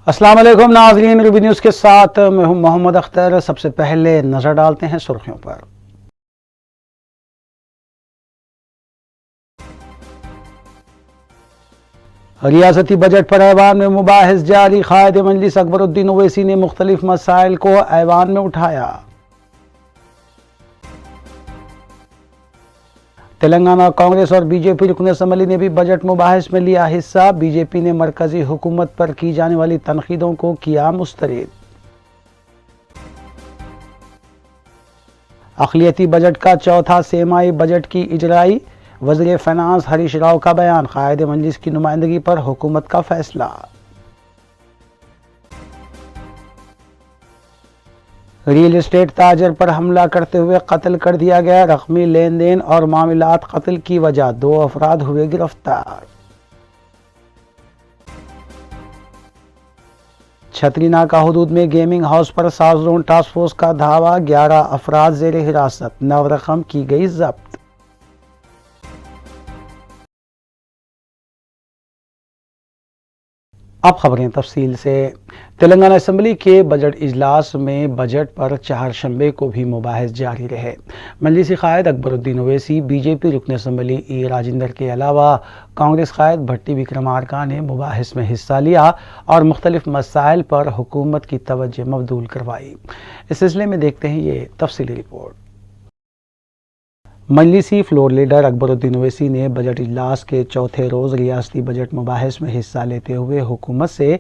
अस्सलाम वालेकुम नाज़रीन, रूबी न्यूज़ के साथ मैं हूं मोहम्मद अख्तर। सबसे पहले नजर डालते हैं सुर्खियों पर। रियासती बजट पर ऐवान में मुबाहिस जारी। कायद मजलिस अकबरुद्दीन ओवैसी ने मुख्तलिफ मसाइल को ऐवान में उठाया। तेलंगाना कांग्रेस और बीजेपी रुकन असम्बली ने भी बजट मुबाहिस में लिया हिस्सा। बीजेपी ने मरकजी हुकूमत पर की जाने वाली तनकीदों को किया मुस्तरद। अक़लियती बजट का चौथा सेमाई बजट की इजराई। वज़ीर फाइनेंस हरीश राव का बयान। कायद मजलिस की नुमाइंदगी पर हुकूमत का फैसला। रियल एस्टेट ताजर पर हमला करते हुए कत्ल कर दिया गया। रकमी लेन देन और मामलात कत्ल की वजह, 2 अफराद हुए गिरफ्तार। छतरी नाका हुदूद में गेमिंग हाउस पर साजरों टास्क फोर्स का धावा। 11 अफराद जेर हिरासत, 9 रकम की गई जब्त। अब खबरें तफसील से। तेलंगाना असम्बली के बजट इजलास में बजट पर चारशंबे को भी मुबाहिस जारी रहे। मजलिसी कायद अकबरुद्दीन ओवैसी, बीजेपी रुकन असम्बली ई राजेंद्र के अलावा कांग्रेस कायद भट्टी विक्रमार्का ने मुबाहिस में हिस्सा लिया और मुख्तलिफ मसाइल पर हुकूमत की तवज्जो मबदूल करवाई। इस सिलसिले में देखते हैं ये तफसीली रिपोर्ट। मजलिसी फ्लोर लीडर अकबरुद्दीन ओवैसी ने बजट इजलास के चौथे रोज़ रियासती बजट मुबाहिस में हिस्सा लेते हुए हुकूमत से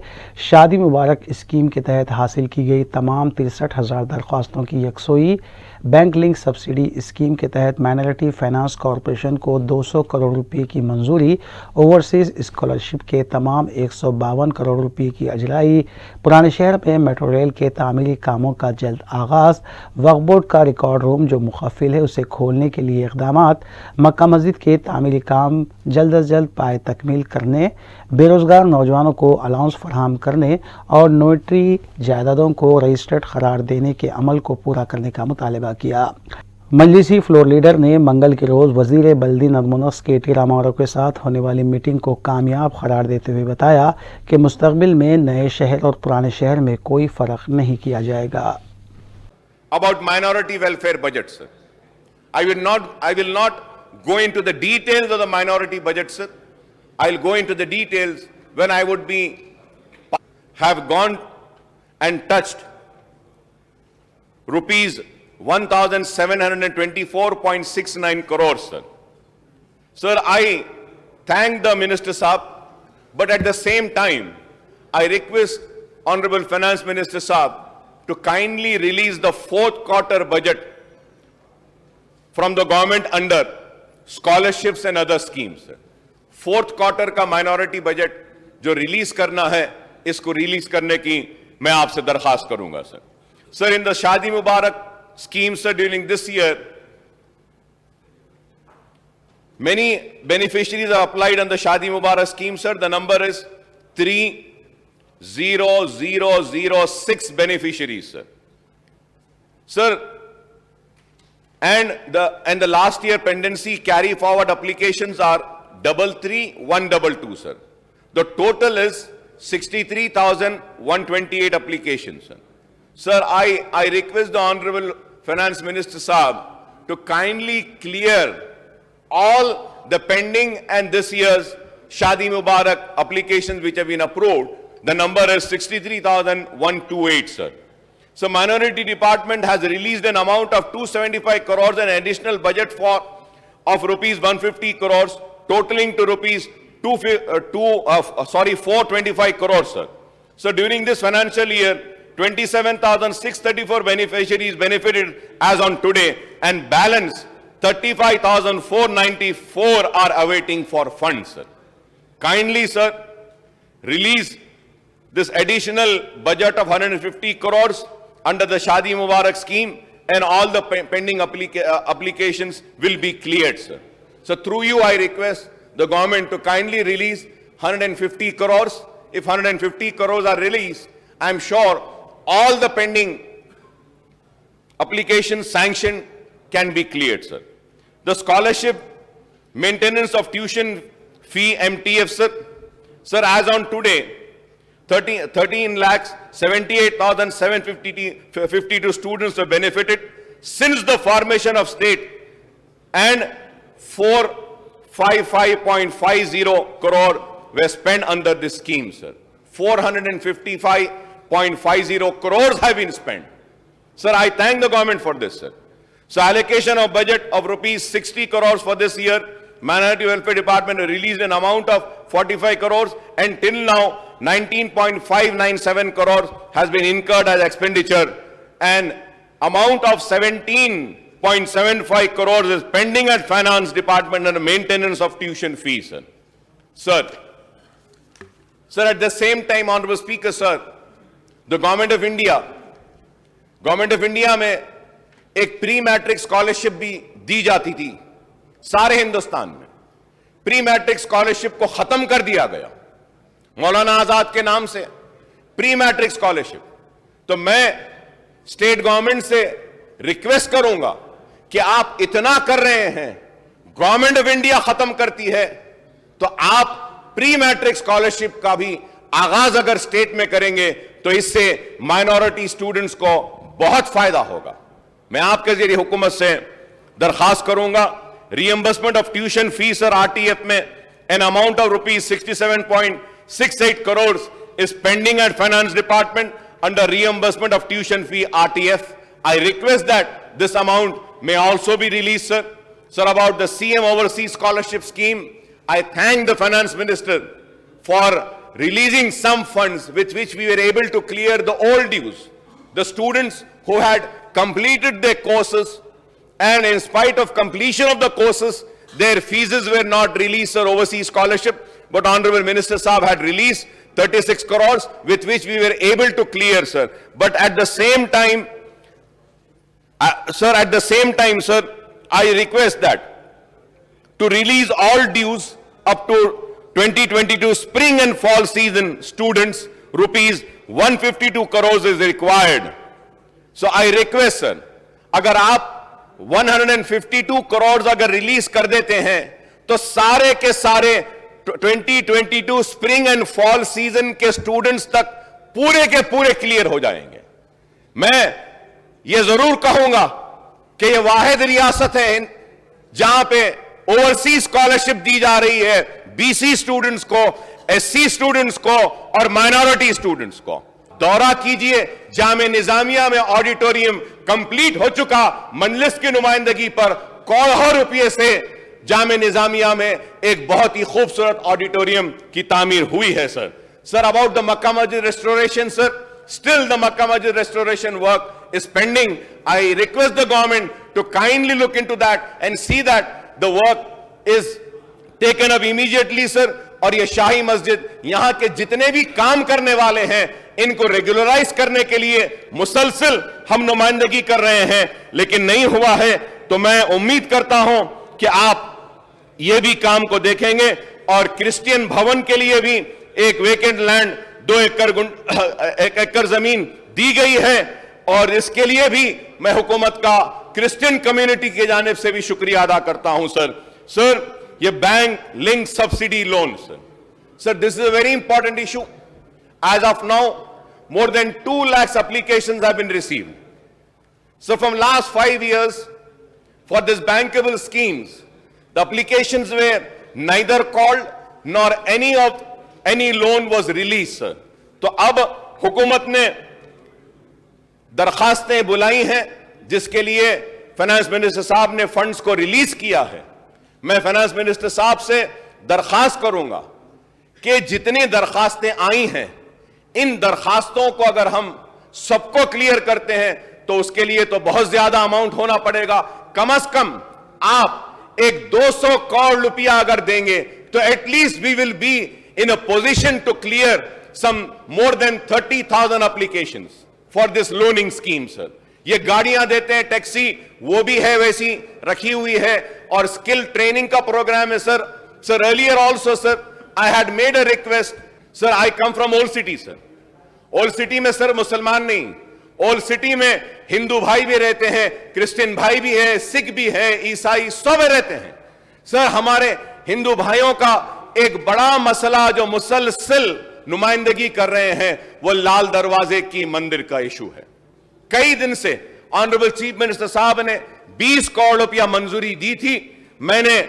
शादी मुबारक स्कीम के तहत हासिल की गई तमाम 63,000 दरख्वास्तों की यकसोई, बैंक लिंक सब्सिडी स्कीम के तहत माइनॉरिटी फाइनेंस कॉरपोरेशन को 200 करोड़ रुपये की मंजूरी, ओवरसीज स्कॉलरशिप के तमाम 152 करोड़ रुपये की अजराई, पुराने शहर में मेट्रो रेल के तामीरी कामों का जल्द आगाज़, वक्फ बोर्ड का रिकॉर्ड रूम जो मुखफ़िल है उसे खोलने के लिए इक़दामात, मक्का मस्जिद के तामीरी काम जल्द अज जल्द पाए तकमील करने, बेरोज़गार नौजवानों को अलाउंस फराहम करने और नोटरी जायदादों को रजिस्टर्ड करार देने के अमल को पूरा करने का मुतालबा किया। मजलिसी फ्लोर लीडर ने मंगल के रोज़ वज़ीर बल्दी नज़्म-ओ-नस्क़ के रामाराव के साथ होने वाली मीटिंग को कामयाब करार देते हुए बताया कि मुस्तक़बिल में नए शहर और पुराने शहर में कोई फ़र्क नहीं किया जाएगा। About minority welfare budget, sir. I will not go into the details of the minority budget, sir. I'll go into the details when I would have gone and touched rupees 1,724.69 crores, sir. Sir, I thank the Minister Saab, but at the same time, I request Honorable Finance Minister Saab to kindly release the 4th quarter budget from the government under scholarships and other schemes. 4th quarter का minority budget जो release करना है, इसको release करने की मैं आपसे दरखास्त करूंगा, sir. Sir, in the Shadi Mubarak scheme, sir, during this year, many beneficiaries are applied on the Shadi Mubarak scheme, sir. The number is 30,006 beneficiaries, sir. Sir, and the last year pendency carry forward applications are 33,122, sir. The total is 63,128 applications, sir. Sir, I request the Honorable Finance Minister Saab to kindly clear all the pending and this year's Shadi Mubarak applications which have been approved. The number is 63,128, sir. So Minority Department has released an amount of 275 crores and additional budget of rupees 150 crores, totaling to rupees 425 crores, sir. So during this financial year, 27,634 beneficiaries benefited as on today, and balance 35,494 are awaiting for funds, sir. Kindly, sir, release this additional budget of 150 crores under the Shadi Mubarak scheme, and all the pending applications will be cleared, sir. So through you, I request the government to kindly release 150 crores. If 150 crores are released, I'm sure all the pending applications sanctioned can be cleared, sir. The scholarship, maintenance of tuition fee, MTF, sir. Sir, as on today, 13 lakhs 78,752 students have benefited since the formation of state, and 455.50 crore were spent under this scheme, sir. 455.50 crores have been spent. Sir, I thank the government for this, sir. So allocation of budget of rupees 60 crores for this year. Minority Welfare Department released an amount of 45 crores, and till now 19.597 crores has been incurred as expenditure, and amount of 17.75 crores is pending at Finance Department under maintenance of tuition fees, sir. Sir, at the same time, Honorable Speaker, sir, the Government of India में एक pre matric scholarship भी दी जाती थी सारे हिंदुस्तान में. Pre matric scholarship को खत्म कर दिया गया मौलाना आजाद के नाम से, प्री मैट्रिक स्कॉलरशिप. तो मैं स्टेट गवर्नमेंट से रिक्वेस्ट करूंगा कि आप इतना कर रहे हैं, गवर्नमेंट ऑफ इंडिया खत्म करती है, तो आप प्री मैट्रिक स्कॉलरशिप का भी आगाज अगर स्टेट में करेंगे तो इससे माइनॉरिटी स्टूडेंट्स को बहुत फायदा होगा. मैं आपके जरिए हुकूमत से दरखास्त करूंगा, रीएम्बर्समेंट ऑफ ट्यूशन फीस और आरटीएफ में an amount of rupees 67.68 crore is pending at finance department under reimbursement of tuition fee RTF. I request that this amount may also be released, sir. Sir, about the CM Overseas Scholarship Scheme, I thank the Finance Minister for releasing some funds with which we were able to clear the old dues. The students who had completed their courses, and in spite of completion of the courses, their fees were not released, sir, overseas scholarship, but Honorable Minister Saab had released 36 crores with which we were able to clear, sir. But at the same time, sir, I request that to release all dues up to 2022 spring and fall season students, rupees 152 crores is required. So I request, sir, अगर आप 152 crores अगर release कर देते हैं तो सारे के सारे 2022 स्प्रिंग एंड फॉल सीजन के स्टूडेंट्स तक पूरे के पूरे क्लियर हो जाएंगे. मैं ये जरूर कहूंगा कि ये वाहिद रियासत है जहां पे ओवरसीज स्कॉलरशिप दी जा रही है बीसी स्टूडेंट्स को, एससी स्टूडेंट्स को और माइनॉरिटी स्टूडेंट्स को. दौरा कीजिए, जामे निजामिया में ऑडिटोरियम कंप्लीट हो चुका, मजलिस की नुमाइंदगी पर करोड़ों रुपये से जामे निजामिया में एक बहुत ही खूबसूरत ऑडिटोरियम की तामीर हुई है, सर. सर, अबाउट द मक्का मस्जिद restoration, sir, still the Makkah Masjid restoration work is pending. I request the government to kindly look into that and see that the work is taken up immediately, sir. और ये शाही मस्जिद यहां के जितने भी काम करने वाले हैं इनको रेगुलराइज करने के लिए मुसलसल हम नुमाइंदगी कर रहे हैं, लेकिन नहीं हुआ है. तो मैं उम्मीद करता हूं कि आप ये भी काम को देखेंगे. और क्रिश्चियन भवन के लिए भी एक वेकेंट लैंड 2 एकड़ जमीन दी गई है, और इसके लिए भी मैं हुकूमत का क्रिश्चियन कम्युनिटी की जानिब से भी शुक्रिया अदा करता हूं, सर. सर, ये bank link subsidy loan, sir, this is a very important issue. As of now more than 2 lakhs applications have been received. So from last 5 years for this bankable schemes, the applications were neither called nor any loan was released, sir. तो अब हुकूमत ने दरखास्तें बुलाई हैं जिसके लिए finance minister साहब ने फंड्स को रिलीज किया है. मैं फाइनेंस मिनिस्टर साहब से दरखास्त करूंगा कि जितनी दरखास्तें आई हैं इन दरखास्तों को अगर हम सबको क्लियर करते हैं तो उसके लिए तो बहुत ज्यादा अमाउंट होना पड़ेगा. कम से कम आप एक 200 करोड़ रुपया अगर देंगे तो at least we will be in a position to clear some more than 30,000 applications for this loaning scheme, sir. ये गाड़ियां देते हैं टैक्सी, वो भी है वैसी रखी हुई है, और स्किल ट्रेनिंग का प्रोग्राम है, sir. Sir, earlier also, sir, I had made a request. Sir, I come from old city, sir. Old city में, सर, मुसलमान नहीं, ओल्ड सिटी में हिंदू भाई भी रहते हैं, क्रिश्चियन भाई भी है, सिख भी है, ईसाई सब रहते हैं. सर, हमारे हिंदू भाइयों का एक बड़ा मसला जो मुसलसल नुमाइंदगी कर रहे हैं वो लाल दरवाजे की मंदिर का इशू है। कई दिन से ऑनरेबल चीफ मिनिस्टर साहब ने 20 करोड़ रुपया मंजूरी दी थी। मैंने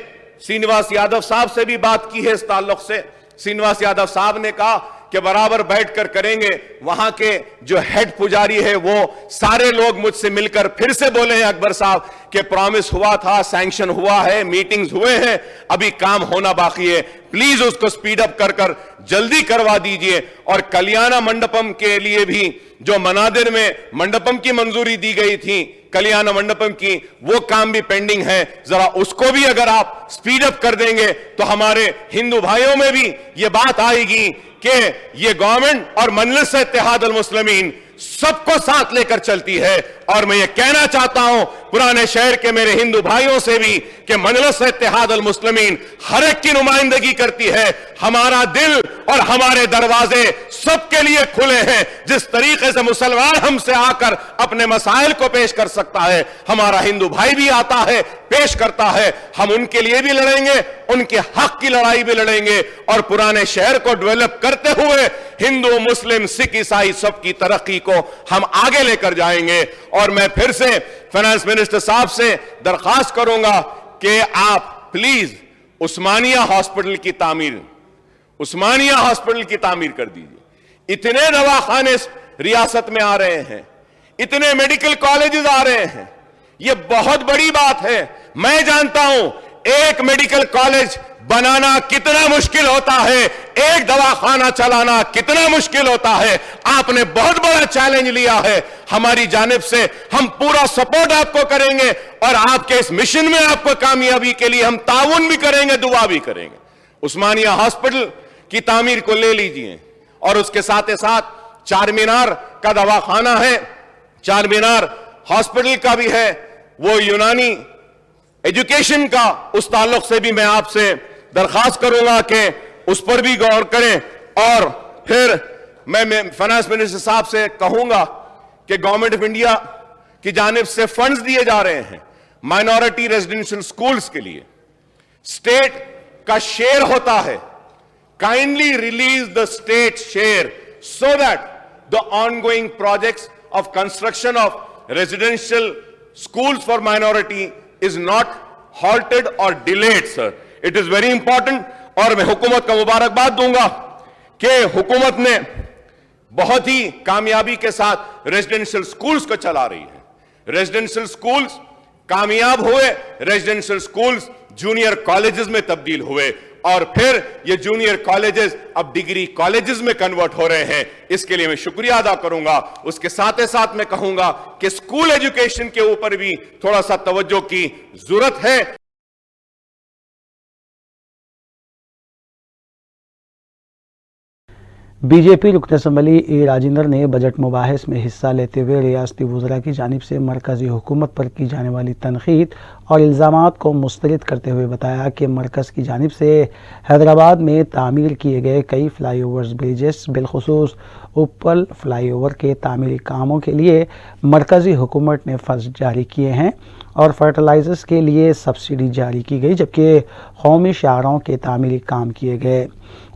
श्रीनिवास यादव साहब से भी बात की है इस ताल्लुक से। श्रीनिवास यादव साहब ने कहा कि बराबर बैठकर करेंगे। वहां के जो हेड पुजारी है वो सारे लोग मुझसे मिलकर फिर से बोले हैं अकबर साहब कि प्रॉमिस हुआ था, सैंक्शन हुआ है, मीटिंग्स हुए हैं, अभी काम होना बाकी है, प्लीज उसको स्पीड अप कर जल्दी करवा दीजिए। और कल्याण मंडपम के लिए भी जो मनादिर में मंडपम की मंजूरी दी गई थी, कल्याण मंडपम की, वो काम भी पेंडिंग है। जरा उसको भी अगर आप स्पीड अप कर देंगे तो हमारे हिंदू भाइयों में भी ये बात आएगी कि ये गवर्नमेंट और मजलिस इत्तेहाद अल मुस्लिमीन सबको साथ लेकर चलती है। और मैं ये कहना चाहता हूं पुराने शहर के मेरे हिंदू भाइयों से भी कि मजलिस इत्तेहाद अल मुस्लिमीन हर एक की नुमाइंदगी करती है। हमारा दिल और हमारे दरवाजे सबके लिए खुले हैं। जिस तरीके से मुसलमान हमसे आकर अपने मसाइल को पेश कर सकता है, हमारा हिंदू भाई भी आता है, पेश करता है। हम उनके लिए भी लड़ेंगे, उनके हक की लड़ाई भी लड़ेंगे और पुराने शहर को डेवलप करते हुए हिंदू, मुस्लिम, सिख, ईसाई सबकी तरक्की को हम आगे लेकर जाएंगे। और मैं फिर से फाइनेंस मिनिस्टर साहब से दरखास्त करूंगा कि आप प्लीज उस्मानिया हॉस्पिटल की तामीर कर दीजिए। इतने दवाखाने रियासत में आ रहे हैं, इतने मेडिकल कॉलेजेस आ रहे हैं, यह बहुत बड़ी बात है। मैं जानता हूं एक मेडिकल कॉलेज बनाना कितना मुश्किल होता है, एक दवाखाना चलाना कितना मुश्किल होता है। आपने बहुत बड़ा चैलेंज लिया है। हमारी जानिब से हम पूरा सपोर्ट आपको करेंगे और आपके इस मिशन में आपको कामयाबी के लिए हम ताउन भी करेंगे, दुआ भी करेंगे। उस्मानिया हॉस्पिटल की तामीर को ले लीजिए और उसके साथ ही साथ चार मीनार का दवाखाना है, चार मीनार हॉस्पिटल का भी है, वो यूनानी एजुकेशन का, उस ताल्लुक से भी मैं आपसे दरखास्त करूंगा कि उस पर भी गौर करें। और फिर मैं फाइनेंस मिनिस्टर साहब से कहूंगा कि गवर्नमेंट ऑफ इंडिया की जानिब से फंड्स दिए जा रहे हैं माइनॉरिटी रेजिडेंशियल स्कूल्स के लिए, स्टेट का शेयर होता है। Kindly release the state share so that the ongoing projects of construction of residential schools for minority is not halted or delayed, sir. It is very important. और मैं हुकूमत का मुबारकबाद दूंगा कि हुकूमत ने बहुत ही कामयाबी के साथ रेजिडेंशियल स्कूल्स को चला रही है। रेजिडेंशियल स्कूल्स कामयाब हुए, रेजिडेंशियल स्कूल्स जूनियर कॉलेजेस में तब्दील हुए और फिर ये जूनियर कॉलेजेस अब डिग्री कॉलेजेस में कन्वर्ट हो रहे हैं। इसके लिए मैं शुक्रिया अदा करूंगा। उसके साथ ही साथ मैं कहूंगा कि स्कूल एजुकेशन के ऊपर भी थोड़ा सा तवज्जो की जरूरत है। बीजेपी रुकन असम्बली ए राजेंद्र ने बजट मुबाहिस में हिस्सा लेते हुए रियासती वज़रा की जानिब से मरकज़ी हुकूमत पर की जाने वाली तनकीद और इल्ज़ामात को मुस्तरद करते हुए बताया कि मरकज़ की जानिब से हैदराबाद में तामीर किए गए कई फ्लाईओवर्स, ब्रिजेस, बिलखुसूस उपल फ्लाईओवर के तामीरी कामों के लिए मरकज़ी हुकूमत ने फ़ंड जारी किए हैं और फर्टिलाइज़र्स के लिए सब्सिडी जारी की गई, जबकि कौमी शाहराहों के तामीरी काम किए गए।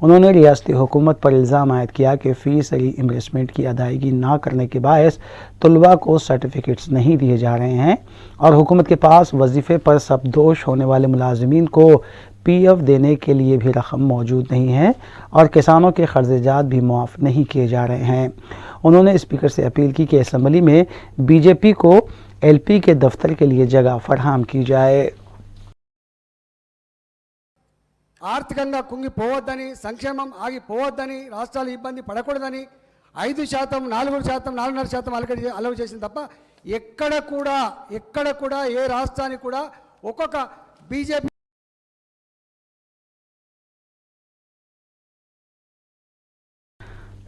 उन्होंने रियासती हुकूमत पर इल्ज़ाम आयद किया कि फ़ीसदी इन्वेस्टमेंट की अदायगी ना करने के बायस तलबा को सर्टिफिकेट्स नहीं दिए जा रहे हैं और हुकूमत के पास वजीफ़े पर सबदोश होने वाले मुलाजिमीन को PF देने के लिए भी रकम मौजूद नहीं है और किसानों के कर्ज़जात भी मुआफ़ नहीं किए जा रहे हैं। उन्होंने स्पीकर से अपील की कि असम्बली में BJP को LP के दफ्तर के लिए जगह फराहम की जाए। ఆర్థికంగా కుంగిపోవద్దని, సంక్షేమం ఆగిపోవద్దని, రాష్ట్రాలు ఇబ్బంది పడకూడదని 5%, 4%, 4.5% అలవ్ చేసింది తప్ప ఎక్కడ కూడా ఏ రాష్ట్రానికి కూడా ఒక్కొక్క బీజేపీ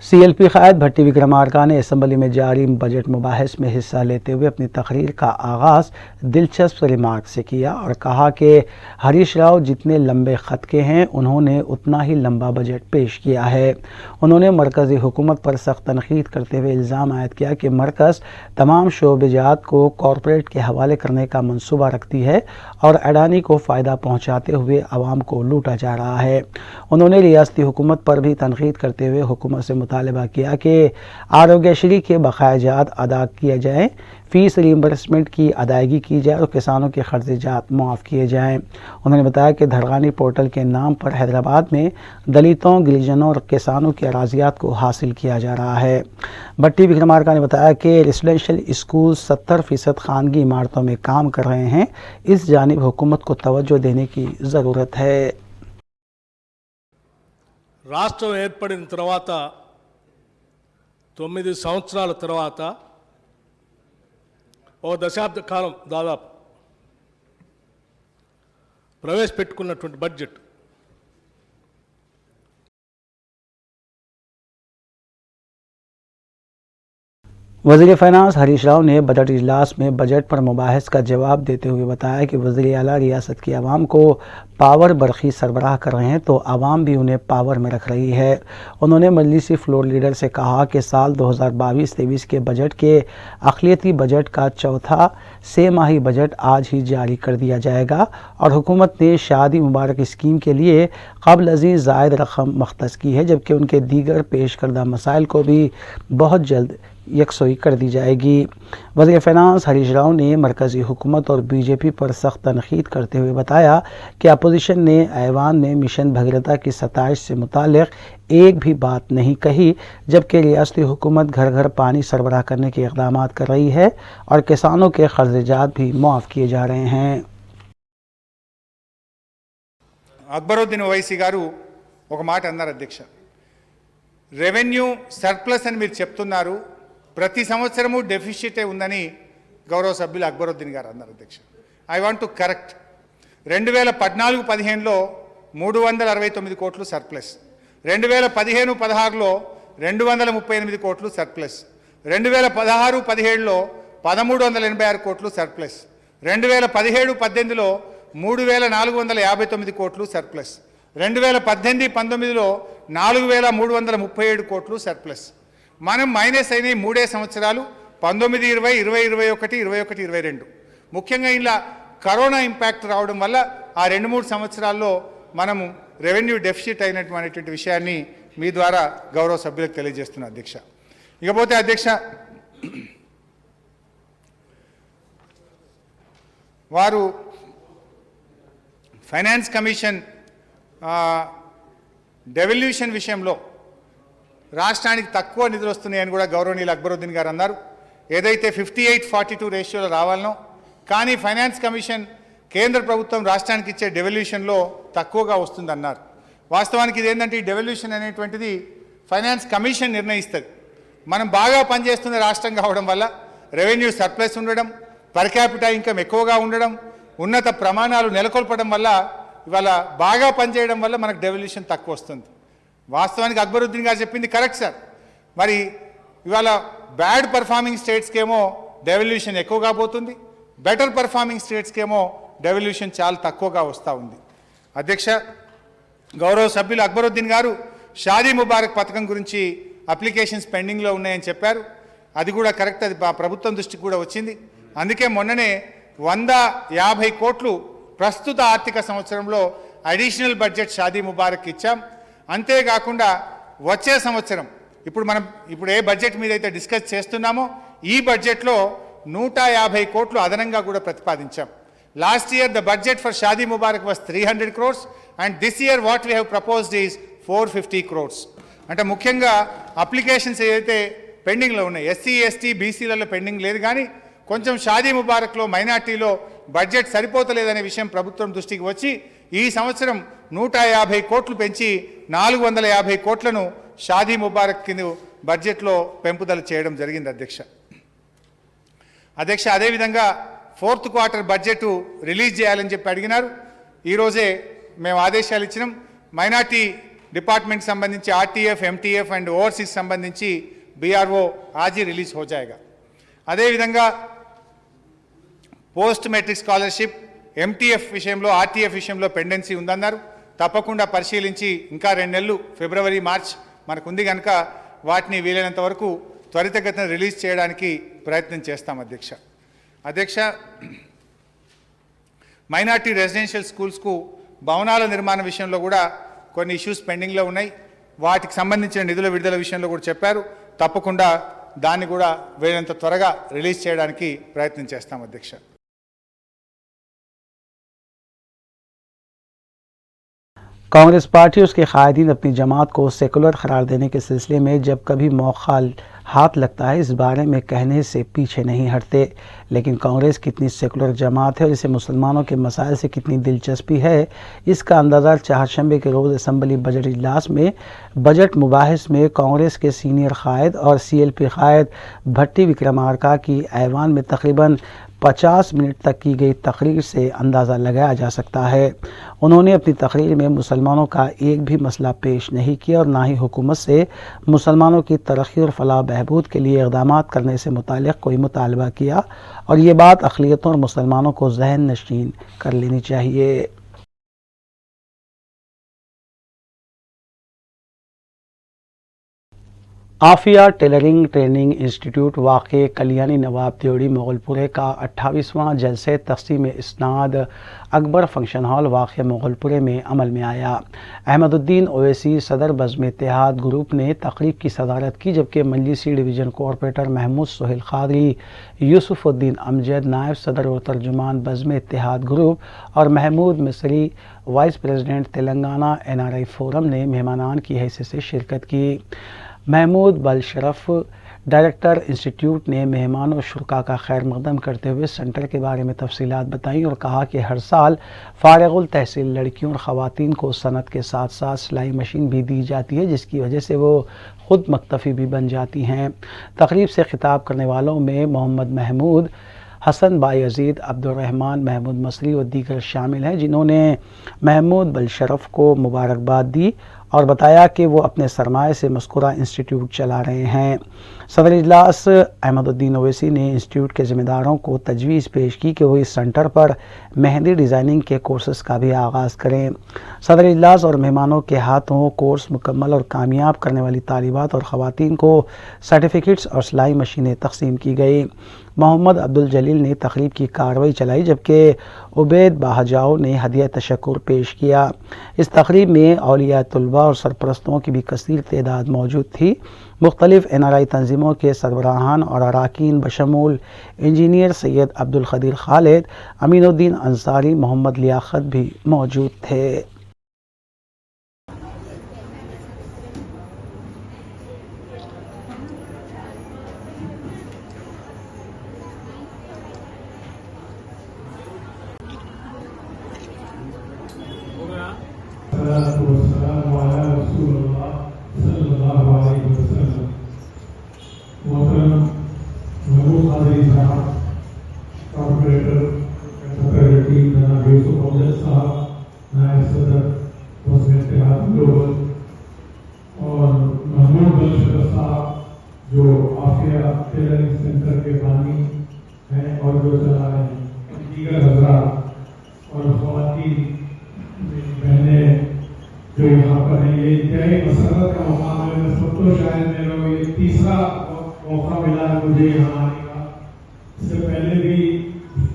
CLP क़ायद भट्टी विक्रमार्का ने असम्बली में जारी बजट मुबाहिस में हिस्सा लेते हुए अपनी तकरीर का आगाज़ दिलचस्प रिमार्क से किया और कहा कि हरीश राव जितने लंबे ख़त के हैं उन्होंने उतना ही लंबा बजट पेश किया है। उन्होंने मरकज़ी हुकूमत पर सख्त तनकीद करते हुए इल्ज़ाम आयद किया कि मरकज़ तमाम शोबेजात को कॉरपोरेट के हवाले करने का मनसूबा रखती है और अडानी को फ़ायदा पहुँचाते हुए आवाम को लूटा जा रहा है। उन्होंने रियासती हुकूमत पर भी तनकीद करते हुए हुकूमत से मुतालबा किया कि आरोग्यश्री के बकायाजात अदा किए जाएँ, फ़ीस रिइंबर्समेंट की अदायगी की जाए और किसानों के खर्चात मुआफ़ किए जाएँ। उन्होंने बताया कि धरगानी पोर्टल के नाम पर हैदराबाद में दलितों, गिरिजनों और किसानों की अराजियात को हासिल किया जा रहा है। भट्टी विक्रमार्का ने बताया कि रेसिडेंशियल स्कूल 70% खानगी इमारतों में काम कर रहे हैं। इस जानिब हुकूमत को तवज्जो देने की ज़रूरत है। రాష్ట్రం ఏర్పడిన తర్వాత 9 సంవత్సరాల తర్వాత ఓ దశాబ్ద కాలం దాదాపు ప్రవేశపెట్టుకున్నటువంటి బడ్జెట్ वज़ीर फ़ाइनांस हरीश राव ने बजट इजलास में बजट पर मुबाहिस का जवाब देते हुए बताया कि वज़ीर आला रियासत की आवाम को पावर बरखी सरबराह कर रहे हैं तो आवाम भी उन्हें पावर में रख रही है। उन्होंने मजलिसी फ्लोर लीडर से कहा कि साल 2022-23 के बजट के अक़लियती बजट का चौथा 6 माही बजट आज ही जारी कर दिया जाएगा और हुकूमत ने शादी मुबारक स्कीम के लिए क़ब्ल अज़ीज़ ज़ायद रकम मख्तस की है, जबकि उनके दीगर पेश करदा मसाइल को भी बहुत जल्द यकसोई कर दी जाएगी। वज़ीर फ़ाइनांस हरीश राव ने मरकज़ी हुकूमत और बीजेपी पर सख्त तनकीद करते हुए बताया कि अपोजिशन ने ऐवान में मिशन भगीरथा की सताइश से मुतालिक एक भी बात नहीं कही, जबकि रियासती हुकूमत घर घर पानी सरबराह करने के इक़दाम कर रही है और किसानों के खर्चात भी मुआफ़ किए जा रहे हैं। అక్బరుద్దీన్ ఓవైసీ గారు ఒక మాట అన్నారు అధ్యక్ష, రెవెన్యూ సర్ప్లస్ అని మీరు చెప్తున్నారు, ప్రతి సంవత్సరము డెఫిసిటే ఉందని గౌరవ సభ్యులు అక్బరుద్దీన్ గారు అన్నారు అధ్యక్ష. I want to correct. 2014-15లో 369 కోట్లు సర్ప్లస్, 2015-16లో 238 కోట్లు సర్ప్లస్, 2016-17లో 1386 కోట్లు సర్ప్లస్, 2017-18లో 3459 కోట్లు సర్ప్లస్, 2018-19లో 4337 కోట్లు సర్ప్లస్. మనం మైనస్ అయిన 3 సంవత్సరాలు 19, 20, 20, 21, 21, 22. ముఖ్యంగా ఇలా కరోనా ఇంపాక్ట్ రావడం వల్ల ఆ 2-3 సంవత్సరాల్లో మనము రెవెన్యూ డెఫిసిట్ అయినటువంటి విషయాన్ని మీ ద్వారా గౌరవ సభ్యులకు తెలియజేస్తున్నా అధ్యక్ష. ఇకపోతే అధ్యక్ష, వారు ఫైనాన్స్ కమిషన్ డెవల్యూషన్ విషయంలో రాష్ట్రానికి తక్కువ నిధులు వస్తున్నాయని కూడా గౌరవనీయులు అక్బరుద్దీన్ గారు అన్నారు. ఏదైతే 58-42 రేషియోలో రావాలనో, కానీ ఫైనాన్స్ కమిషన్ కేంద్ర ప్రభుత్వం రాష్ట్రానికి ఇచ్చే డెవల్యూషన్లో తక్కువగా వస్తుందన్నారు. వాస్తవానికి ఇదేంటంటే ఈ డెవల్యూషన్ అనేటువంటిది ఫైనాన్స్ కమిషన్ నిర్ణయిస్తుంది. మనం బాగా పనిచేస్తున్న రాష్ట్రం కావడం వల్ల రెవెన్యూ సర్ప్లస్ ఉండడం, పర్ క్యాపిటా ఇన్కమ్ ఎక్కువగా ఉండడం, ఉన్నత ప్రమాణాలు నెలకొల్పడం వల్ల ఇవాళ బాగా పనిచేయడం వల్ల మనకు డెవల్యూషన్ తక్కువ వస్తుంది. వాస్తవానికి అక్బరుద్దీన్ గారు చెప్పింది కరెక్ట్ సార్. మరి ఇవాళ బ్యాడ్ పర్ఫార్మింగ్ స్టేట్స్కేమో డెవల్యూషన్ ఎక్కువగా పోతుంది, బెటర్ పర్ఫార్మింగ్ స్టేట్స్కేమో డెవల్యూషన్ చాలా తక్కువగా వస్తూ ఉంది. అధ్యక్ష, గౌరవ సభ్యులు అక్బరుద్దీన్ గారు షాదీ ముబారక్ పథకం గురించి అప్లికేషన్స్ పెండింగ్లో ఉన్నాయని చెప్పారు. అది కూడా కరెక్ట్, అది ప్రభుత్వం దృష్టికి కూడా వచ్చింది. అందుకే మొన్ననే 150 కోట్లు ప్రస్తుత ఆర్థిక సంవత్సరంలో అడిషనల్ బడ్జెట్ షాదీ ముబారక్ ఇచ్చాం. అంతేకాకుండా వచ్చే సంవత్సరం ఇప్పుడు ఏ బడ్జెట్ మీద అయితే డిస్కస్ చేస్తున్నామో ఈ బడ్జెట్లో 150 కోట్లు అదనంగా కూడా ప్రతిపాదించాం. Last year the budget for Shaadi Mubarak was 300 crores and this year what we have proposed is 450 crores. అంటే ముఖ్యంగా అప్లికేషన్స్ ఏదైతే పెండింగ్లో ఉన్నాయి, ఎస్సీ ఎస్టీ బీసీలలో పెండింగ్ లేదు, కానీ కొంచెం షాదీ ముబారక్లో మైనార్టీలో బడ్జెట్ సరిపోతలేదనే విషయం ప్రభుత్వం దృష్టికి వచ్చి ఈ సంవత్సరం 150 కోట్లు పెంచి 450 కోట్లను షాదీ ముబారక్ కింద బడ్జెట్లో పెంపుదల చేయడం జరిగింది అధ్యక్ష. అదేవిధంగా 4th క్వార్టర్ బడ్జెట్ రిలీజ్ చేయాలని చెప్పి అడిగినారు. ఈరోజే మేము ఆదేశాలు ఇచ్చినాం. మైనార్టీ डिपार्टमेंट संबंधी आरटीएफ एमटीएफ एंड ओवरसीज संबंधी बीआरओ आज ही रिलीज हो जाएगा అదేవిధంగా పోస్ట్ మెట్రిక్ స్కాలర్షిప్ ఎంటీఎఫ్ విషయంలో ఆర్టీఎఫ్ విషయంలో పెండెన్సీ ఉందన్నారు తప్పకుండా పరిశీలించి ఇంకా 2 నెలలు ఫిబ్రవరి మార్చ్ మనకు ఉంది కనుక వాటిని వీలైనంత వరకు త్వరితగతిన రిలీజ్ చేయడానికి ప్రయత్నం చేస్తాం అధ్యక్ష మైనారిటీ రెసిడెన్షియల్ స్కూల్స్కు భవనాల నిర్మాణ విషయంలో కూడా కొన్ని ఇష్యూస్ పెండింగ్లో ఉన్నాయి వాటికి సంబంధించిన నిధుల విడుదల విషయంలో కూడా చెప్పారు తప్పకుండా దాన్ని కూడా వీలైనంత త్వరగా రిలీజ్ చేయడానికి ప్రయత్నం చేస్తాం అధ్యక్ష कांग्रेस पार्टी और उसके कायदीन अपनी जमात को सेकुलर करार देने के सिलसिले में जब कभी मौका हाथ लगता है इस बारे में कहने से पीछे नहीं हटते, लेकिन कांग्रेस कितनी सेकुलर जमात है और इसे मुसलमानों के मसाइल से कितनी दिलचस्पी है इसका अंदाज़ा चारशंबे के रोज़ असम्बली बजट इजलास में बजट मुबाहिस में कांग्रेस के सीनियर कायद और CLP कायद भट्टी विक्रमार्का की ऐवान में तकरीबन 50 मिनट तक की गई तकरीर से अंदाज़ा लगाया जा सकता है। उन्होंने अपनी तकरीर में मुसलमानों का एक भी मसला पेश नहीं किया और ना ही हुकूमत से मुसलमानों की तरक्की और फलाह बहबूद के लिए इक़दाम करने से मुताल्लिक़ कोई मुतालबा किया और ये बात अक़लियतों और मुसलमानों को जहन नशीन कर लेनी चाहिए। आफिया टेलरिंग ट्रेनिंग इंस्टीट्यूट वाक़े कलियानी नवाब त्योड़ी मुगलपुरे का 28वां जलसे तक़सीम इस्नाद अकबर फंक्शन हॉल वाक़े मुगलपुरे में अमल में आया। अहमदुद्दीन ओवैसी सदर बज़्म इत्तेहाद ग्रुप ने तक़रीब की सदारत की, जबकि मजलिसी डिवीज़न कॉरपोरेटर महमूद सोहेल क़ादरी, यूसुफ़ुद्दीन अमजद नायब सदर और तर्जुमान बज़्म इत्तेहाद ग्रुप और महमूद मिस्री vice president Telangana NRI forum ने मेहमानान की हैसियत से शिरकत की। महमूद बलशरफ डायरेक्टर इंस्टीट्यूट ने मेहमान और शुरा का खैर मकदम करते हुए सेंटर के बारे में तफसीलात बताईं और कहा कि हर साल फारिगुल तहसील लड़कियों और ख़वातीन को सनत के साथ साथ सिलाई मशीन भी दी जाती है, जिसकी वजह से वो ख़ुद मक्तफ़ी भी बन जाती हैं। तकरीब से खिताब करने वालों में मोहम्मद महमूद, हसन बायजीद, अब्दुर्रहमान महमूद मसरी और दीगर शामिल हैं, जिन्होंने महमूद बलशरफ को मुबारकबाद दी और बताया कि वो अपने सरमाए से मज़कूरा इंस्टीट्यूट चला रहे हैं। सदर इजलास अहमदुद्दीन ओवैसी ने इंस्टीट्यूट के ज़िम्मेदारों को तजवीज़ पेश की कि वो इस सेंटर पर मेहंदी डिज़ाइनिंग के कोर्सेज़ का भी आगाज़ करें। सदर इजलास और मेहमानों के हाथों कोर्स मुकम्मल और कामयाब करने वाली तालिबात और ख़वातीन को सर्टिफ़िकेट्स और सिलाई मशीनें तक़सीम की गई। मोहम्मद अब्दुल जलील ने तकरीब की कार्रवाई चलाई, जबकि उबैद बाहजाओ ने हदिया तशक्कुर पेश किया। इस तकरीब में औलिया तुलबा और सरपरस्तों की भी कसीर तादाद मौजूद थी। मुख्तलिफ NRI तंजीमों के सरबराहान और अराकीन बशमूल इंजीनियर सैयद अब्दुल क़दीर खालिद, अमीनुद्दीन अंसारी, मोहम्मद लियाकत भी मौजूद थे। और महमूद बलशरफ साहब जो आफिया टेलरिंग सेंटर के बानी हैं और जो चला रहे हैं, दीगर हजरात और ख़वातीन बहनें जो यहाँ पर हैं, ये इंतहाई मसरत का मकाम है। मैं सब तो शायद मेरा ये तीसरा मौका मिला है मुझे यहाँ आने का। इससे पहले भी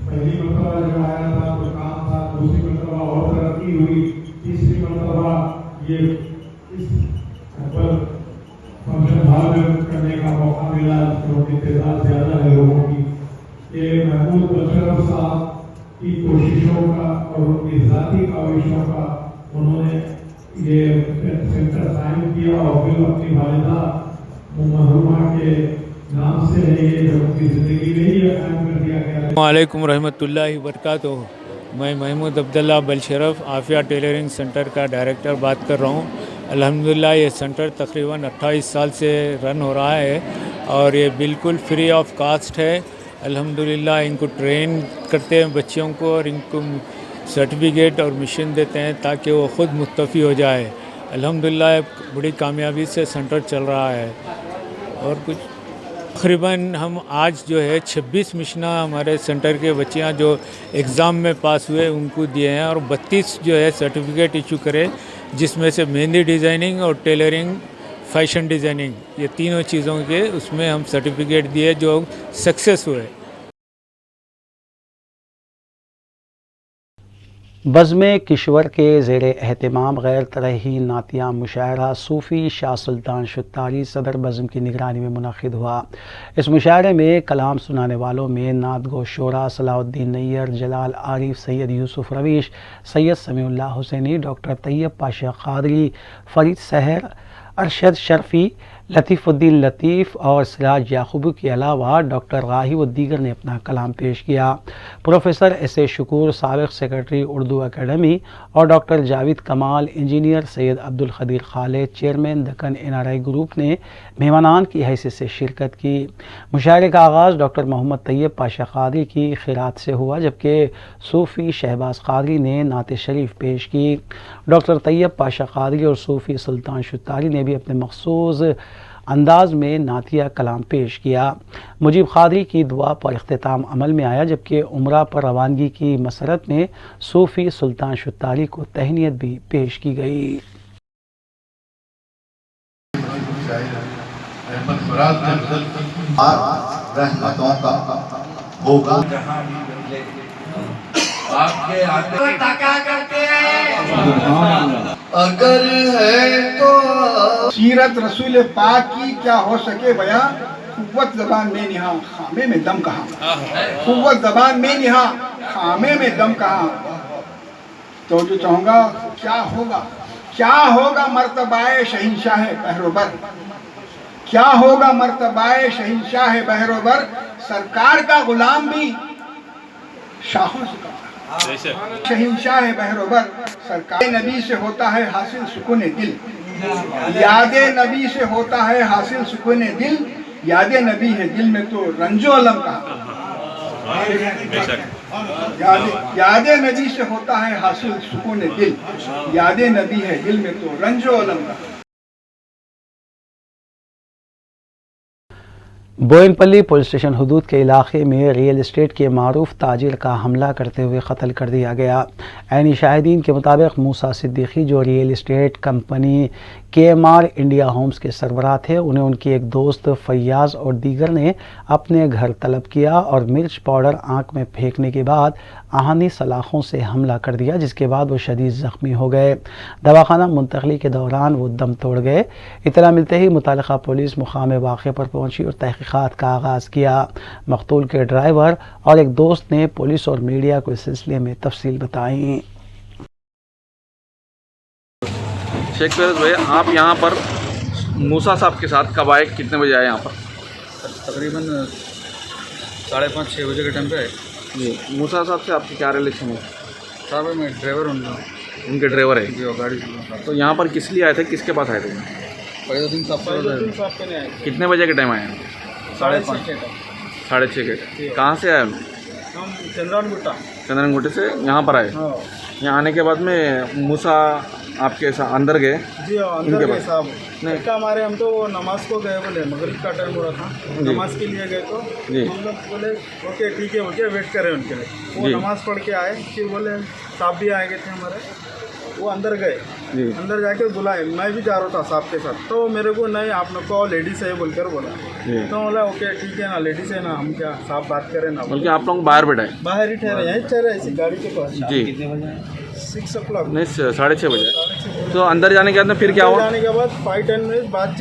पहली मरतबा जो आया था तो काम था, दूसरी मरतबा और तरक्की हुई, तीसरी मरतबा ये इस फंक्शन हॉल में करने का मौका मिला, क्योंकि तादाद ज़्यादा है लोगों की। ये महमूद बलशरफ साहब की कोशिशों का और उनकी ज़ाती काविशों का उन्होंने ये सेंटर कायम किया और फिर अपनी वालिदा मरहुमा के नाम से है ये जो उनकी ज़िंदगी में ही कायम कर दिया गया है। वालेकुम रहमतुल्लाहि वबरकातुहू। मैं Mahmood Abdullah Balsharaf Aafia tailoring centre का डायरेक्टर बात कर रहा हूँ। अल्हम्दुलिल्लाह ये सेंटर तकरीबन 28 साल से रन हो रहा है और ये बिल्कुल फ्री ऑफ कास्ट है। अल्हम्दुलिल्लाह इनको ट्रेन करते हैं बच्चियों को और इनको सर्टिफिकेट और मिशन देते हैं ताकि वो ख़ुद मुक्तफ़ी हो जाए। अल्हम्दुलिल्लाह बड़ी कामयाबी से सेंटर चल रहा है। और कुछ तकरीबन हम आज जो है 26 मिशना हमारे सेंटर के बच्चियां जो एग्ज़ाम में पास हुए उनको दिए हैं, और 32 जो है सर्टिफिकेट इशू करे, जिसमें से मेहंदी डिज़ाइनिंग और टेलरिंग, फैशन डिज़ाइनिंग, ये तीनों चीज़ों के उसमें हम सर्टिफिकेट दिए जो सक्सेस हुए। बज़्म किश्वर के ज़ेर एहतमाम गैर तरही नातिया मुशायरा सूफ़ी शाह सुल्तान शुत्तारी सदर बज़्म की निगरानी में मुनक़िद हुआ। इस मुशायरे में कलाम सुनाने वालों में नात गो शोरा सलाउद्दीन नैयर, जलाल आरिफ, सैयद यूसुफ रवीश, सैयद समीउल्लाह हुसैनी, डॉक्टर तैयब पाशा क़ादरी, फ़रीद सहर, अरशद शर्फ़ी, लतीफ़ुद्दीन लतीफ़ और सिराज याक़ूबी के अलावा डॉक्टर राही व दीगर ने अपना कलाम पेश किया। Professor S A. शकूर, साबिक़ सेक्रेटरी उर्दू अकेडमी, और doctor Javed Kamal, engineer Syed Abdul Qadeer Khalid, chairman Deccan NRI group ने मेहमानान की हैसियत से शिरकत की। मुशायरे का आगाज़ डॉक्टर मोहम्मद तैयब पाशा क़ादरी की ख़िरात से हुआ, जबकि सूफ़ी शहबाज क़ादरी ने नात शरीफ पेश की। डॉक्टर तैयब पाशा क़ादरी और सूफ़ी सुल्तान शुत्तारी ने भी अपने मख़सूस अंदाज में नातिया कलाम पेश किया। मुजीब क़ादरी की दुआ पर इख्तिताम अमल में आया, जबकि उम्रा पर रवानगी की मसरत में सूफ़ी सुल्तान शुत्तारी को तहनीत भी पेश की गई। रहमतों का होगा अगर है तो सीरत रसूल पाक की क्या हो सके बयां, कुव्वत ज़बान में निहा खामे में दम कहाँ, कुव्वत ज़बान में निहा खामे में दम कहाँ। तो जो चाहूँगा क्या होगा मर्तबाए शहींशाह बहरोबर, क्या होगा मर्तबाए शहींशाह बहरोबर, सरकार का गुलाम भी शाहों से शहींशाह बहरोबर, सरकार नबी से होता है हासिल सुकून दिल, याद नबी से होता है हासिल सुकून दिल, याद नबी है दिल में तो रंजो अलम का, याद नबी से होता है हासिल सुकून दिल, याद नबी है दिल में तो रंजो अलम का। बोयनपल्ली पुलिस स्टेशन हुदूद के इलाके में रियल एस्टेट के मारूफ ताजिर का हमला करते हुए कत्ल कर दिया गया। ऐनी शाहिदीन के मुताबिक मूसा सिद्दीकी जो real estate company KMR India homes के सरबराह थे, उन्हें उनकी एक दोस्त फैयाज़ और दीगर ने अपने घर तलब किया और मिर्च पाउडर आंख में फेंकने के बाद आहनी सलाखों से हमला कर दिया, जिसके बाद वो शदीद ज़ख्मी हो गए। दवाखाना मुंतकली के दौरान वो दम तोड़ गए। इत्तला मिलते ही मुतालिका पुलिस मुकाम वाक़े पर पहुंची और तहक़ीक़ात का आगाज़ किया। मक़तूल के ड्राइवर और एक दोस्त ने पुलिस और मीडिया को इस सिलसिले में तफसील बताई। शेख फिरोज भाई, आप यहाँ पर मूसा साहब के साथ कब आए, कितने बजे आए यहाँ पर? तकरीबन 5:30-6 बजे के टाइम पे आए जी। मूसा साहब से आपकी क्या रिलेशन है? साहब मैं ड्राइवर हूँ, उनके ड्राइवर है जी, गाड़ी। तो यहाँ पर किस लिए आए थे, किसके पास आए थे? फरीदुद्दीन साहब कितने बजे के टाइम आए हैं? 6:30 के। कहाँ से आए? हम चंद्रनगुट्टे से यहाँ पर आए। यहाँ आने के बाद में मूसा आपके साथ अंदर गए? जी, अंदर गए साहब। नहीं हमारे हम तो वो नमाज को गए, बोले मगरिब का टाइम हो रहा था, नमाज के लिए गए तो हम लोग बोले ओके ठीक है, बोल वेट करें उनके लिए। वो नमाज पढ़ के आए, फिर बोले साहब भी आए गए थे हमारे, वो अंदर गए। अंदर जाके बुलाए, मैं भी जा रहा था साहब के साथ, तो मेरे को नहीं आप लोग को लेडीज़ है बोलकर बोला। तो बोला ओके ठीक है ना, लेडीज़ है ना, हम क्या साहब बात करें ना, बल्कि आप लोग बाहर बैठे? बाहर ही ठहरे, यहीं ठहरे इसी गाड़ी के पास। जी। कितने बजे? 6 o'clock। नहीं, 6:30 बजे। तो अंदर जाने के बाद फिर क्या हुआ? जाने के बाद 5-10 मिनट बात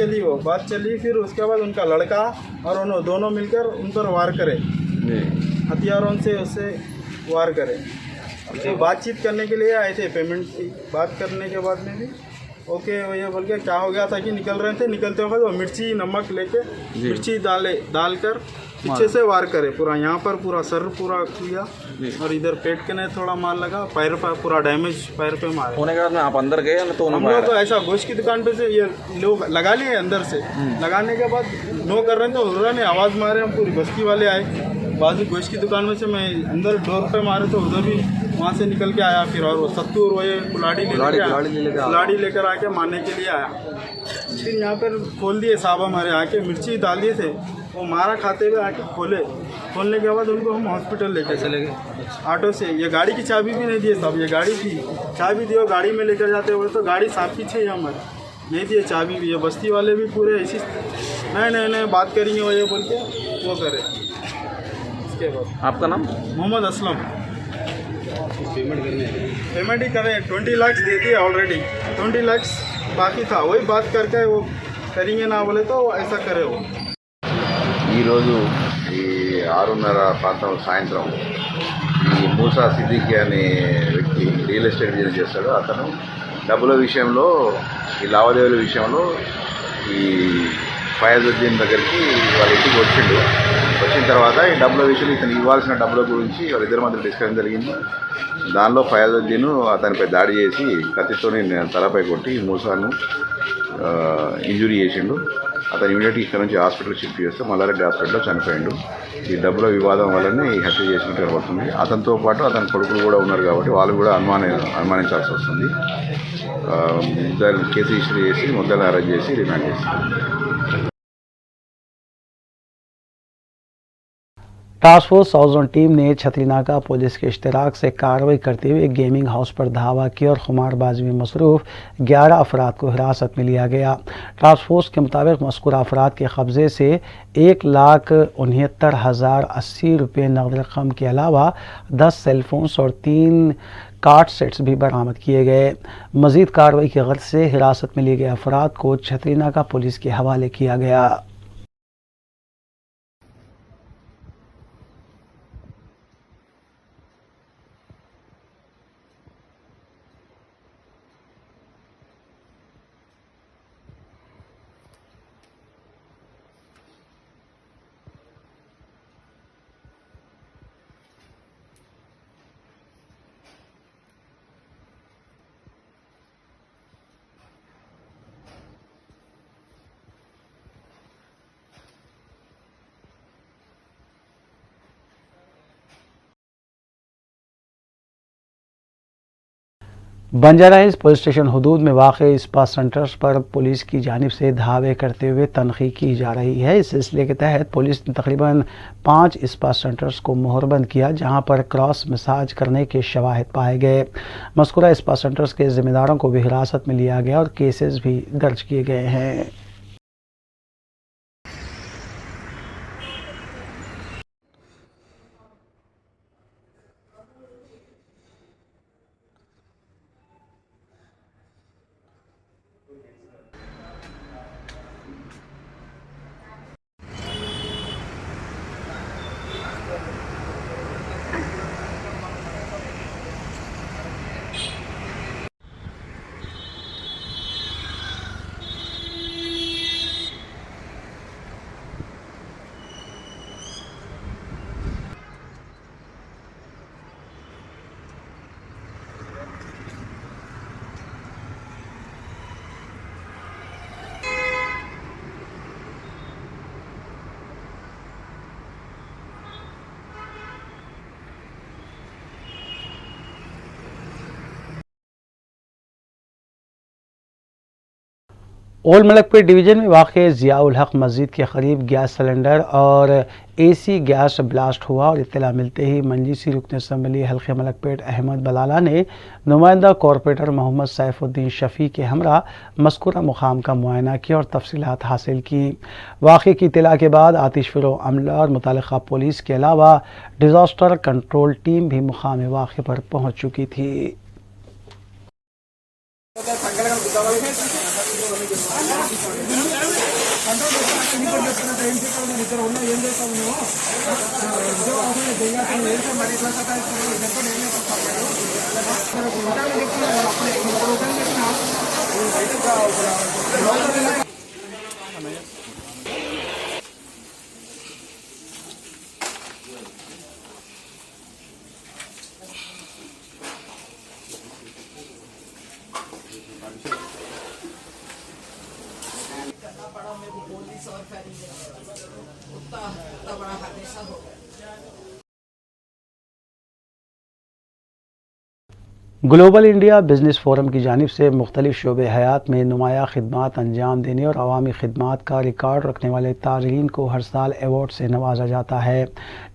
चली, फिर उसके बाद उनका लड़का और उन्होंने दोनों मिलकर उन पर वार करे, हथियारों से उससे वार करे। तो बातचीत करने के लिए आए थे, पेमेंट की बात करने के बाद में भी ओके ये बोल के क्या हो गया था कि निकल रहे थे, निकलते वक्त वो मिर्ची नमक लेके मिर्ची डालकर पीछे से वार करे, पूरा यहाँ पर पूरा सर पूरा किया और इधर पेट के नहीं थोड़ा मार लगा, पैर पर पूरा डैमेज पैर पे मारे। होने के बाद में आप अंदर गए ना? तो हम लोग तो ऐसा गोश्त की दुकान पे से ये लोग लगा लिए अंदर से, लगाने के बाद नो कर रहे थे, उन्होंने आवाज़ मारे, हम पूरी बस्ती वाले आए, बाजू गोश्त की दुकान में से मैं अंदर डोर पे मारे तो उधर भी वहाँ से निकल के आया फिर, और वो सत्तू और वो ये कुल्हाड़ी लेकर आके मारने के लिए आया। फिर यहाँ पर खोल दिए साहब हमारे आके, मिर्ची डाल दिए थे, वो मारा खाते हुए आके खोलने के बाद उनको हम हॉस्पिटल लेकर चले गए ऑटो से। ये गाड़ी की चाबी भी नहीं दिए साहब, ये गाड़ी की चाबी दियो गाड़ी में लेकर जाते हुए तो गाड़ी साफ पीछे ही हमारे नहीं दिए चाबी भी। ये बस्ती वाले भी पूरे ऐसी नहीं बात करेंगे वो ये बोल के वो करे। इसके बाद आपका नाम? मोहम्मद असलम। पेमेंट ही करें 20 लाख दे दिए ऑलरेडी, 20 लाख बाकी था, वही बात करके वो करेंगे ना बोले तो ऐसा करे वो। ఈరోజు ఈ 6:30 ప్రాంతం సాయంత్రం ఈ మూసా సిద్దికి అనే వ్యక్తి రియల్ ఎస్టేట్ బిజినెస్ చేస్తాడు. అతను డబ్బుల విషయంలో, ఈ లావాదేవీల విషయంలో ఈ ఫయాజుద్దీన్ దగ్గరికి వాళ్ళ ఇంటికి వచ్చిండు. వచ్చిన తర్వాత ఈ డబ్బుల విషయంలో ఇతను ఇవ్వాల్సిన డబ్బుల గురించి వాళ్ళిద్దరి మధ్య డిస్కషన్ జరిగింది. దానిలో ఫయాజుద్దీన్ అతనిపై దాడి చేసి కత్తితోని తలపై కొట్టి మూసాను ఇంజురీ చేసిండు. అతను ఇమీడియట్గా ఇక్కడ నుంచి హాస్పిటల్ షిఫ్ట్ చేస్తే మల్లారెడ్డి హాస్పిటల్లో చనిపోయిండు. ఈ డబ్బుల వివాదం వల్లనే ఈ హత్య చేసినట్టు కనబడుతుంది. అతనితో పాటు అతని కొడుకులు కూడా ఉన్నారు కాబట్టి వాళ్ళు కూడా అనుమానించాల్సి వస్తుంది. కేసు రిజిస్టర్ చేసి ముద్దాయిల్ని అరెస్ట్ చేసి రిమాండ్ చేస్తారు. Task force south zone team ने छतरीनाका पुलिस के इश्तराक से कार्रवाई करते हुए गेमिंग हाउस पर धावा किया और खुमारबाजी में मसरूफ 11 अफराद को हिरासत में लिया गया। टास्क फोर्स के मुताबिक मज़कूर अफराद के कब्ज़े से 1,69,080 रुपये नकद रकम के अलावा 10 सेलफोन्स और 3 कार्ड सेट्स भी बरामद किए गए। मज़ीद कार्रवाई की गर्ज से हिरासत में लिए गए अफराद को छतरीनाका पुलिस के हवाले किया गया। बंजारा हिल्स पुलिस स्टेशन हदूद में वाक़ स्पा सेंटर्स पर पुलिस की जानिब से धावे करते हुए तनखी की जा रही है। इस सिलसिले के तहत पुलिस ने तकरीबन 5 स्पा सेंटर्स को मोहरबंद किया, जहां पर क्रॉस मसाज करने के शवाहिद पाए गए। मज़कूरा स्पा सेंटर्स के ज़िम्मेदारों को भी हिरासत में लिया गया और केसेस भी दर्ज किए गए हैं। ओल्ड मलकपेट डिवीज़न में वाक़ ज़ियाउल हक मस्जिद के करीब गैस सिलेंडर और एसी गैस ब्लास्ट हुआ और इत्तला मिलते ही मजलिसी रुकन असम्बली हल्के मलकपेट अहमद बलाला ने नुमाइंदा कॉरपोरेटर मोहम्मद सैफुद्दीन शफ़ी के हमरा मज़कूरा मुकाम का मुआयना किया और तफसीलात हासिल की। वाक़े की इत्तला के बाद आतिशफ़िरो अमला और मुतल्लिक़ा पुलिस के अलावा डिज़ास्टर कंट्रोल टीम भी मुकाम वाक़े पर पहुँच चुकी थी। उतना बड़ा हादसा हो गया। ग्लोबल इंडिया बिजनेस फोरम की जानिब से मुख्तलिफ शोबे हयात में नुमाया खिदमात अंजाम देने और अवामी खिदमात का रिकॉर्ड रखने वाले ताजरीन को हर साल अवार्ड से नवाजा जाता है।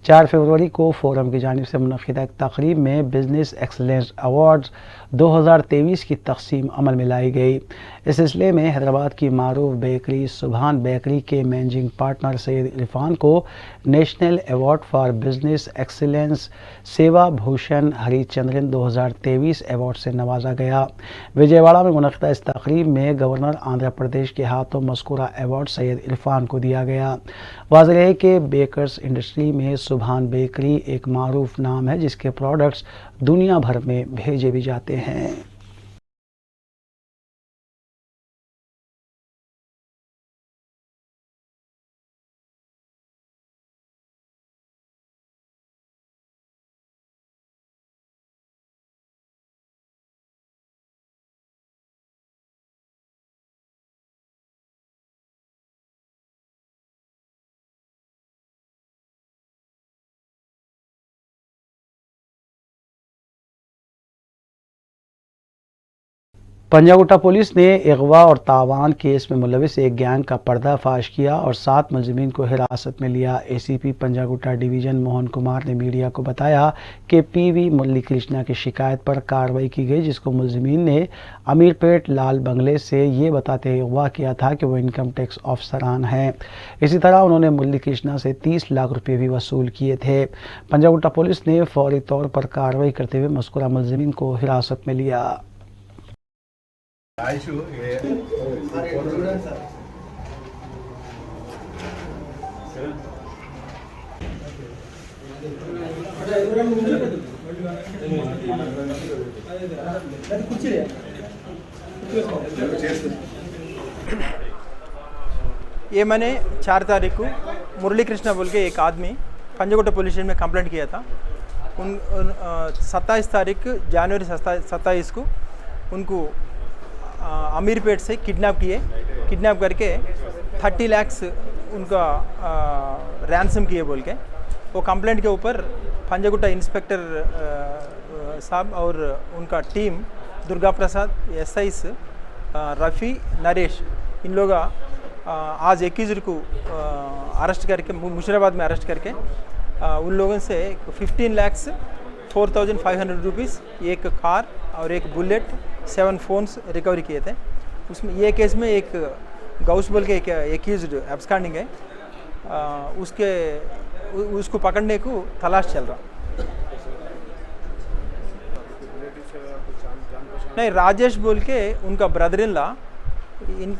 4 फरवरी को फोरम की जानिब से मुनक़िदा एक तक़रीब में बिजनेस एक्सलेंस अवार्ड्स 2023 की तक़सीम अमल में लाई गई। इस सिलसिले में हैदराबाद की मारूफ बेकरी सुभान बेकरी के मैनेजिंग पार्टनर सैयद इरफान को national award for business excellence सेवा भूषण हरिचंद्रन 2023 अवार्ड से नवाजा गया। विजयवाड़ा में मुनक़िदा इस तक़रीब में गवर्नर आंध्र प्रदेश के हाथों मज़कूरा अवार्ड सैयद इरफान को दिया गया। वाज़ेह है कि बेकर्स इंडस्ट्री में सुभान बेकरी एक मारूफ नाम है जिसके प्रोडक्ट्स दुनिया भर में भेजे भी जाते हैं। पंजागुट्टा पुलिस ने अगवा और तावान केस में मुलविस एक गैंग का पर्दाफाश किया और 7 मुलजिमीन को हिरासत में लिया। एसीपी पंजागुट्टा डिवीज़न मोहन कुमार ने मीडिया को बताया कि पीवी मुरली कृष्णा की शिकायत पर कार्रवाई की गई, जिसको मुलजिमीन ने अमीरपेट लाल बंगले से ये बताते अगवा किया था कि वो इनकम टैक्स ऑफिसरान हैं। इसी तरह उन्होंने मुरली कृष्णा से 30 लाख रुपये भी वसूल किए थे। पंजागुट्टा पुलिस ने फौरी तौर पर कार्रवाई करते हुए मज़कूरा मुलजिमीन को हिरासत में लिया। ये मैंने 4 तारीख को मुरली कृष्णा बोल के एक आदमी पंजागुट्टा पुलिस स्टेशन में कंप्लेंट किया था। 27 तारीख जनवरी 27 को उनको अमीरपेट से किडनैप करके 30 लाख उनका रैंसम किए बोल के वो कंप्लेंट के ऊपर पंजागुट्टा इंस्पेक्टर साहब और उनका टीम दुर्गा प्रसाद एसआईस रफ़ी नरेश इन लोग आज 21 को अरेस्ट करके मुशीराबाद में अरेस्ट करके उन लोगों से 15,04,500 रुपीज़, एक कार और एक बुलेट, 7 फ़ोन्स रिकवरी किए थे। उसमें ये केस में एक गौस बोल के एक एक्यूज्ड एब्सकॉन्डिंग है, उसको पकड़ने को तलाश चल रहा। नहीं, राजेश बोल के उनका ब्रदर इन लॉ,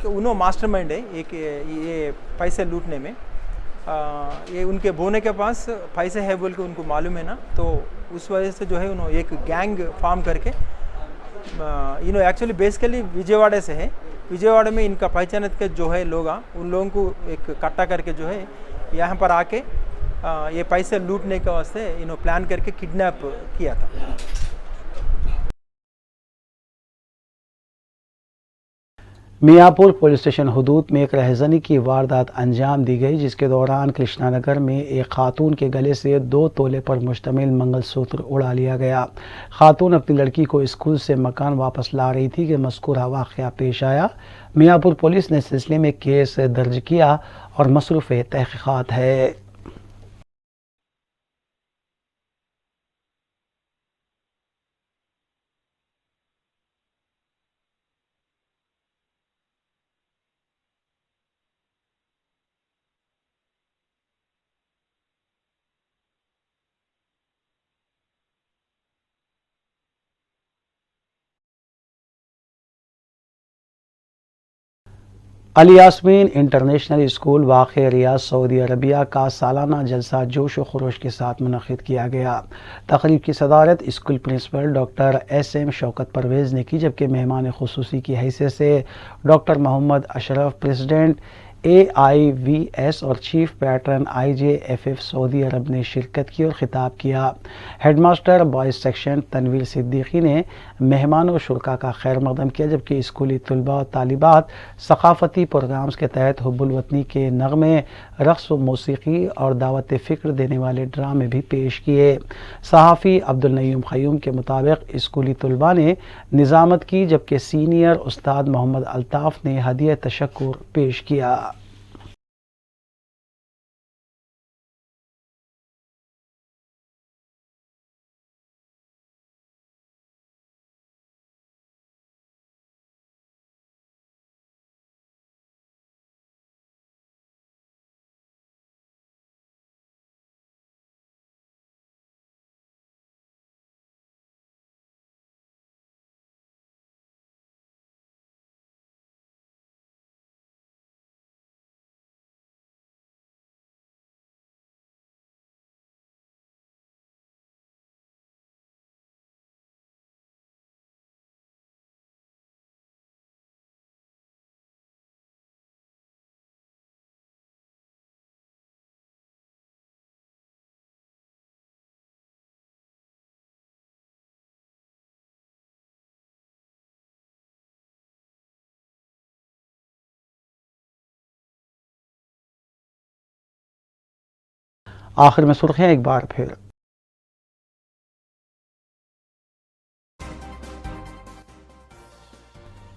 उन्होंने मास्टरमाइंड है एक ये पैसे लूटने में। ये उनके बोने के पास पैसे है बोल के उनको मालूम है ना, तो उस वजह से जो है उन्होंने एक गैंग फॉर्म करके एक्चुअली बेसिकली विजयवाड़ा से है। विजयवाड़ा में इनका पहचान के जो है लोग उन लोगों को एक इकट्ठा करके जो है यहाँ पर आके ये पैसे लूटने के वास्ते प्लान करके किडनैप किया था। मियाँपुर पुलिस स्टेशन हुदूद में एक रहज़नी की वारदात अंजाम दी गई, जिसके दौरान कृष्णानगर में एक खातून के गले से 2 तोले पर मुश्तमिल मंगलसूत्र उड़ा लिया गया। खातून अपनी लड़की को स्कूल से मकान वापस ला रही थी कि मज़कूरा वाक़या पेश आया। मियाँपुर पुलिस ने सिलसिले में केस दर्ज किया और मसरूफ़ तहक़ीक़ात है। अली यास्मीन इंटरनेशनल स्कूल वाक़ रियाद सऊदी अरबिया का सालाना जलसा जोश व खरोश के साथ मुनक़िद किया गया। तक़रीब की सदारत school principal doctor SM Shaukat Parvez ने की, जबकि मेहमान ख़ुसूसी की हैसियत से doctor Mohammad Ashraf, president AIVS और chief patron IJFF Saudi Arab ने शिरकत की और ख़िताब किया। Headmaster boys section Tanveer Siddiqui ने मेहमानों और शुरका का खैर मक़दम किया, जबकि स्कूली तलबा और तालिबात सक़ाफ़ती प्रोग्राम्स के तहत हुब्बुल वतनी के नग़मे रक़्स व मौसीकी और दावत फ़िक्र देने वाले ड्रामे भी पेश किए। सहाफ़ी अब्दुल नईम ख़यूम के मुताबिक स्कूली तलबा ने निज़ामत की, जबकि सीनियर उस्ताद मोहम्मद अल्ताफ़ ने हदिया तशक्कुर पेश किया। आखिर में सुर्खियां एक बार फिर।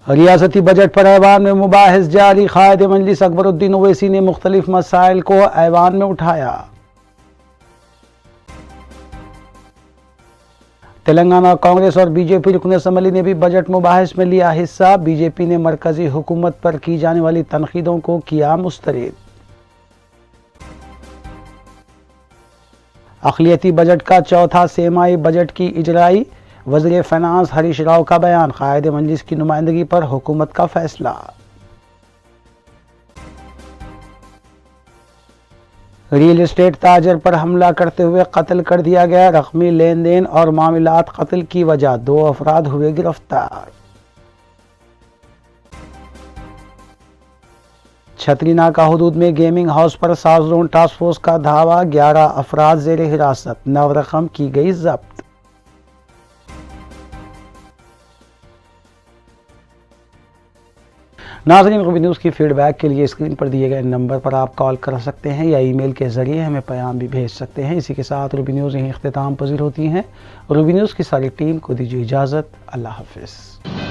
रियासती बजट पर ऐवान में मुबाहिस जारी। कायद मजलिस अकबरुद्दीन ओवैसी ने मुख्तलिफ मसाइल को ऐवान में उठाया। तेलंगाना कांग्रेस और बीजेपी रुकन असम्बली ने भी बजट मुबाहिस में लिया हिस्सा। बीजेपी ने मरकजी हुकूमत पर की जाने वाली तनकीदों को किया मुस्तरद। अक़लियती बजट का चौथा सेमाई बजट की इजराई। वज़ीर फ़ाइनेंस हरीश राव का बयान। कायद मजलिस की नुमाइंदगी पर हुकूमत का फैसला। रियल एस्टेट ताजर पर हमला करते हुए कत्ल कर दिया गया। रकमी लेन देन और मामलात कत्ल की वजह, 2 अफराद हुए गिरफ्तार। छतरी नाका हुदूद में गेमिंग हाउस पर साजरों टास्क फोर्स का धावा। 11 अफराद जेर हिरासत, 9 रकम की गई जब्त। नाज़रीन, रूबी न्यूज़ की फीडबैक के लिए स्क्रीन पर दिए गए नंबर पर आप कॉल कर सकते हैं या ईमेल के ज़रिए हमें पैगाम भी भेज सकते हैं। इसी के साथ रूबी न्यूज़ यहीं इख्तिताम पज़ीर होती हैं। रूबी न्यूज़ की सारी टीम को दीजिए इजाज़त। अल्लाह हाफ़िज़।